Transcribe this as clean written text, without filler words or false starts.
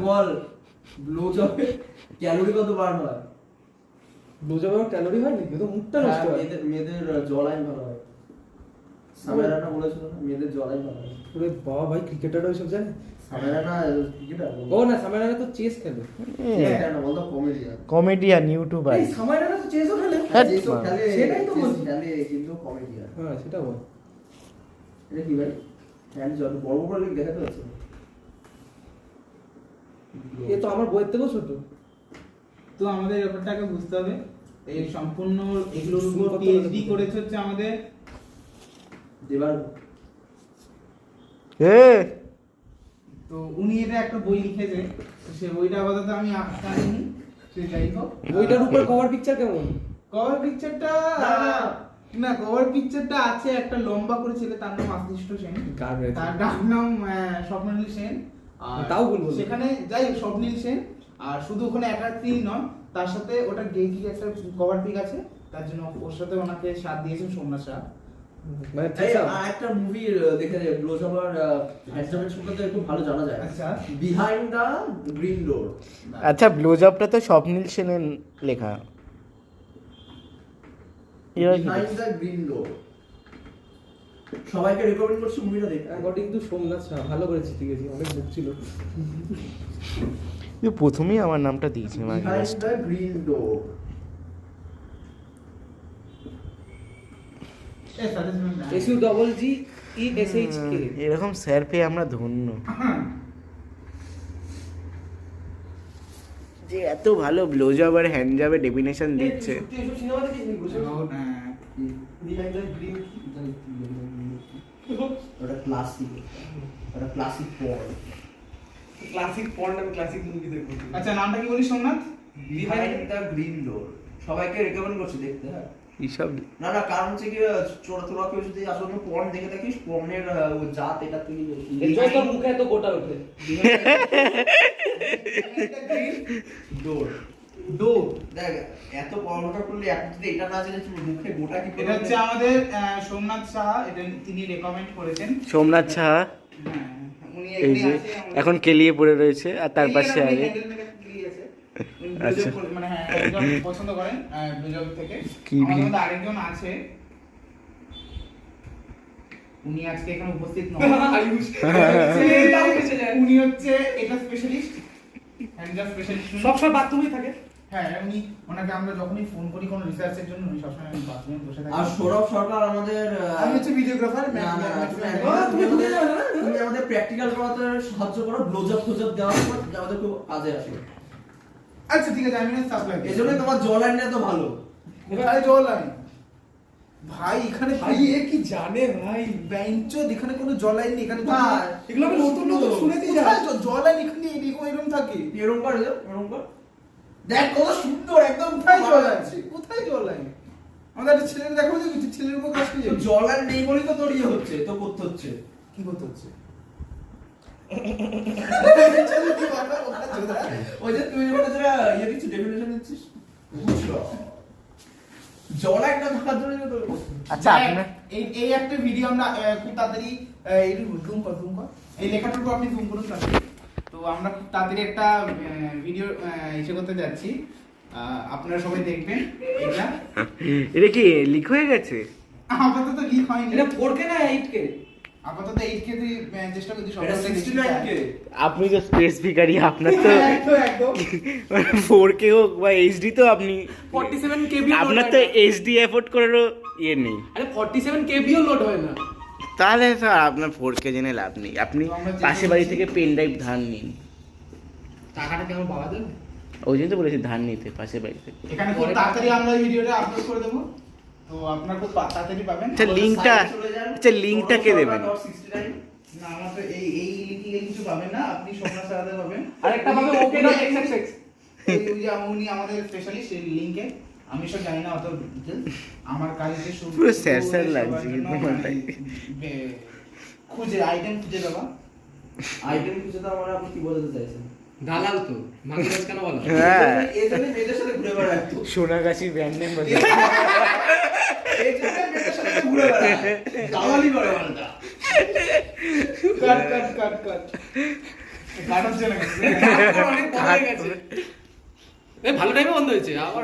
বল blow জবে calorie কত burn হয়? ব্লো জবে ক্যালোরি হয় নাকি? তো মুখটা নষ্ট হয়। মেয়েদের জলাই ভালো হয়। সামেরানা বলেছিল না মেয়েদের জলাই ভালো হয়। ওরে বাবা ভাই, ক্রিকেটাররা ওইসব জানে? সামেরানা ক্রিকেটার? ও না, সামেরানা তো চেস খেলে। না বলতো কমেডিয়ান। Comedian YouTuber. এই সামেরানা তো চেসও খেলে। যেসব খেলে সেটাই তো বলছি। খেলে কিন্তু কমেডিয়ান। হ্যাঁ সেটা বল। এটা কি ভাই? হ্যান্ড যত বড় বড় লিখ দেখাতে পাচ্ছি। এ তো আমার বইয়ের থেকেও ছোট। তো আমাদের ব্যাপারটাকে বুঝতে হবে, এই সম্পূর্ণ এগুলোর উপর পিএইচডি করেছে হচ্ছে আমাদের দেবার তো উনি এটা একটা বই লিখেছে, তো সেই বইটা আপাতত আমি জানিনি, সে যাই হোক। বইটার উপর কভার পিকচার কেমন? কভার পিকচারটা না, কভার পিকচারটা আছে একটা লম্বা করে ছেলে, তার নাম আশিষ্ট সেন, তার ডাক নাম স্বপ্নীল সেন। আর তাও বলবো সেখানে যাই হোক স্বপ্নীল সেন, আর শুধু ওখানে একা তিনি নন, তার সাথে ওটা গেকি একটা কভার পিক আছে, তার জন্য ওর সাথে ওনাকে সাথ দিয়েছেন সোমনাথ শাহ। মানে এই একটা মুভি দেখে যায় ব্লো জবার হ্যান্ডসামের সম্পর্কে খুব ভালো জানা যায়। আচ্ছা, বিহাইন্ড দ্য গ্রিন ডোর। আচ্ছা, ব্লো জবটা তো স্বপ্নীল সেনের লেখা। বিহাইন্ড দ্য গ্রিন ডোর সবাইকে রেকমেন্ড করছি মুভিটা দেখতে। অ্যাকর্ডিং টু সোমনাথ শাহ ভালো করে চিঠি গেছি, অনেক বুক ছিল। প্রথমেই আমার নামটা দিয়েছি behind the green door. SUGGESHK। এরকম স্যার পেয়ে আমরা ধন্য যে এত ভালো ব্লো জব আর হ্যান্ড জবের ডেফিনেশন দিচ্ছে। সিনেমা দেখিস বিহাইন্ড দ্য গ্রিন ওটা ক্লাসিক, ওটা ক্লাসিক পর্ন। ক্লাসিক পর্ন আর ক্লাসিক মুভি দেখবো। আচ্ছা, নামটা কি বলিস সোমনাথ? বিহাইন্ড দ্য গ্রিন ডোর সবাইকে রেকমেন্ড করছি দেখতে। হ্যাঁ এইসব না না, কারণ হচ্ছে কি তোরা কেউ যদি আসলে পর্ন দেখে থাকিস, পর্নের জাত এটা তুই এনজয় তোর মুখে এত গোটা ওঠে। ডোর ডোর দেখ এত পর্নটা করলে এখন যদি এটা না জেনে তুই মুখে গোটা কি এটা হচ্ছে আমাদের সোমনাথ শাহ, এটা তিনি রেকমেন্ড করেছেন। সোমনাথ শাহ হ্যাঁ, উনি এই যে এখন কেলিয়ে পড়ে রয়েছে, আর তার পাশে আগে আচ্ছা মানে হ্যাঁ একজন পছন্দ করেন ব্লুজব থেকে। কি আমাদের মধ্যে আরেকজন আছে, উনি আজকে এখানে উপস্থিত নন। উনি হচ্ছে এটা স্পেশালিস্ট, হ্যান্ডজাব স্পেশালিস্ট, সবসময় বাথরুমেই থাকে। হ্যাঁ উনি, ওনাকে আমরা যখনই ফোন করি কোনো রিসার্চের জন্য, উনি সবসময় বাথরুমে বসে থাকেন। আর সৌরভ সরকার আমাদের আমি হচ্ছে ভিডিওগ্রাফার। তুমি আমাদের প্র্যাকটিক্যাল করাতে সাহায্য করো, ব্লোজব ফ্লোজব দেওয়ার পর আমাদের খুব কাজে আসবে। আচ্ছা ঠিক আছে, আমি না সাপ্লাই এজন্যই তোমার জল আইন এত ভালো। ভাই জল আইন, ভাই এখানে ভাই এ কি জানে ভাই? বেঞ্চো এখানে কোনো জল আইন নেই, এখানে তো হ্যাঁ, এগুলো আমি নতুন নতুন শুনেছি। কোথায় জল আইন এখানে এরকম থাকে? এরকম করে যাও, এরকম কর। দেখ কত সুন্দর একদম। কোথায় জল আছে? কোথায় জল আইন? আমাদের একটা ছেলের দেখো যে ছেলের উপর কাজ কি জল আইন নেই বলেই তো তোর ইয়ে হচ্ছে, তো করতে হচ্ছে। কি করতে হচ্ছে? ওই যে তুই ওটা যেটা ইয়ে দিচ্ছিস, ডেফিনেশন দিচ্ছিস, জল আইন না থাকার জন্য তো। আচ্ছা আপনার এই একটা ভিডিও আমরা খুব তাড়াতাড়ি একটু জুম কর এই লেখাটার উপর আপনি জুম করুন তাড়াতাড়ি। তো আমরা খুব তাড়াতাড়ি একটা ভিডিও ইসে করতে যাচ্ছি, আপনারা সবাই দেখবেন। এটা কি লিক হয়ে গেছে? আপাতত লিক হয়নি, এটা 4K না 8K? আপাতত 8K তুই চেষ্টা করছিস এটা 69K। আপনি তো স্পেসিফিকারি, আপনার তো একদম 4K হোক বা এইচডি, তো আপনি 47KB আপনার তো এইচডি এফোর্ড করারও ইয়ে নেই। আরে 47KB লোড হয় না। তাহলে তো আপনার 4K জেনে লাভ নেই, আপনি পাশে বাড়ি থেকে পেন ড্রাইভ ধার নিন। টাকাটা কি আমার বাবা দেবে? ওই জন্য তো বলেছি ধার নিতে পাশে বাড়ি থেকে। এখানে খুব তাড়াতাড়ি আমরা এই ভিডিওটা আপলোড করে দেবো, তো আপনারা খুব তাড়াতাড়ি পাবেন। আচ্ছা লিঙ্কটা কে দেবেন? না আমার তো এই লিঙ্কে কিছু পাবেন না, আপনি সোমনাথ সারাদে পাবেন। আরেকটা পাবে OK.XXX। ওই যে উনি আমাদের স্পেশালিস্ট, এই লিঙ্কে আমি সব জানি না অত ডিটেইলস। আমার কাজে শুরু পুরো স্যার লাগছে কিন্তু মাথায়। খুঁজে আইটেম খুঁজে দেওয়া। আইটেম খুঁজে দাও মানে আপনি কি বলতে চাইছেন? দালাল তো মাগিরাজ কেন বলা? হ্যাঁ, এজন্য মেয়েদের সাথে ঘুরে বেড়ায় তো। সোনাগাছি ব্র্যান্ড নেম বলে। এজন্য মেয়েদের সাথে ঘুরে বেড়ায়, দালালি করে মালটা। কাট গার্ড চলে গেছে অনেক বড় হয়ে গেছে। ভালো টাইমে বন্ধ হয়েছে আবার